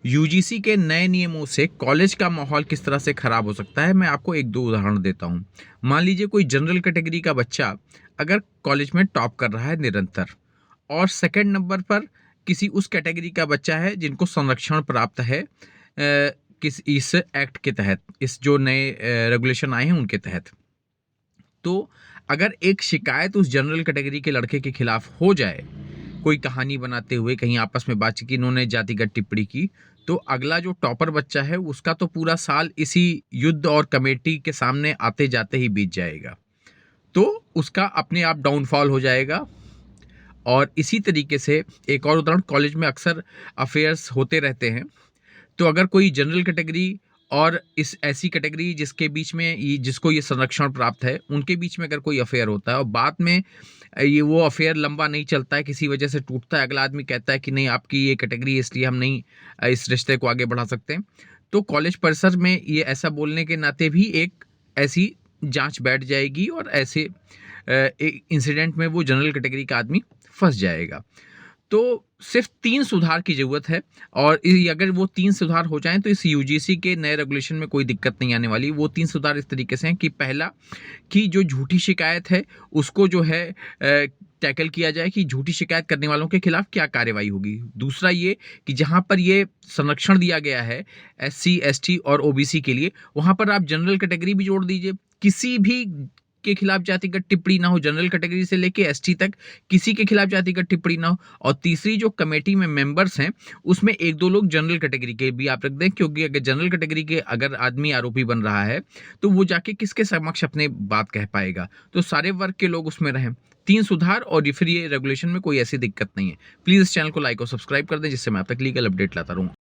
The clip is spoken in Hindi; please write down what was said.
यूजीसी के नए नियमों से कॉलेज का माहौल किस तरह से खराब हो सकता है, मैं आपको एक दो उदाहरण देता हूँ। मान लीजिए कोई जनरल कैटेगरी का बच्चा अगर कॉलेज में टॉप कर रहा है निरंतर, और सेकंड नंबर पर किसी उस कैटेगरी का बच्चा है जिनको संरक्षण प्राप्त है किस इस एक्ट के तहत, इस जो नए रेगुलेशन आए हैं उनके तहत। तो अगर एक शिकायत उस जनरल कैटेगरी के लड़के के खिलाफ हो जाए, कोई कहानी बनाते हुए कहीं आपस में बातचीत की, इन्होंने जातिगत टिप्पणी की, तो अगला जो टॉपर बच्चा है उसका तो पूरा साल इसी युद्ध और कमेटी के सामने आते जाते ही बीत जाएगा। तो उसका अपने आप डाउनफॉल हो जाएगा। और इसी तरीके से एक और उदाहरण, कॉलेज में अक्सर अफेयर्स होते रहते हैं। तो अगर कोई जनरल कैटेगरी और इस ऐसी कैटेगरी जिसके बीच में जिसको ये संरक्षण प्राप्त है, उनके बीच में अगर कोई अफेयर होता है और बाद में ये वो अफेयर लंबा नहीं चलता है, किसी वजह से टूटता है, अगला आदमी कहता है कि नहीं आपकी ये कैटेगरी है इसलिए हम नहीं इस रिश्ते को आगे बढ़ा सकते, तो कॉलेज परिसर में ये ऐसा बोलने के नाते भी एक ऐसी जांच बैठ जाएगी और ऐसे इंसिडेंट में वो जनरल कैटेगरी का आदमी फंस जाएगा। तो सिर्फ 3 सुधार की ज़रूरत है, और अगर वो 3 सुधार हो जाएँ तो इस यूजीसी के नए रेगुलेशन में कोई दिक्कत नहीं आने वाली। वो 3 सुधार इस तरीके से हैं कि पहला, कि जो झूठी शिकायत है उसको जो है टैकल किया जाए कि झूठी शिकायत करने वालों के खिलाफ क्या कार्रवाई होगी। दूसरा ये कि जहाँ पर ये संरक्षण दिया गया है एससी, एसटी और ओबीसी के लिए, वहाँ पर आप जनरल कैटेगरी भी जोड़ दीजिए। किसी भी के खिलाफ जातिगत टिप्पणी ना हो, जनरल कैटेगरी से लेके एसटी तक किसी के खिलाफ जातिगत टिप्पणी ना हो। और तीसरी, जो कमेटी में मेंबर्स हैं उसमें एक दो लोग जनरल कैटेगरी के भी आप रख दें, क्योंकि अगर जनरल कैटेगरी के अगर आदमी आरोपी बन रहा है तो वो जाके किसके समक्ष अपने बात कह पाएगा। तो सारे वर्ग के लोग उसमें रहें। 3 सुधार और फिर ये रेगुलेशन में कोई ऐसी दिक्कत नहीं है। प्लीज़ इस चैनल को लाइक और सब्सक्राइब कर दें, जिससे मैं आप तक लीगल अपडेट लाता रहूँ।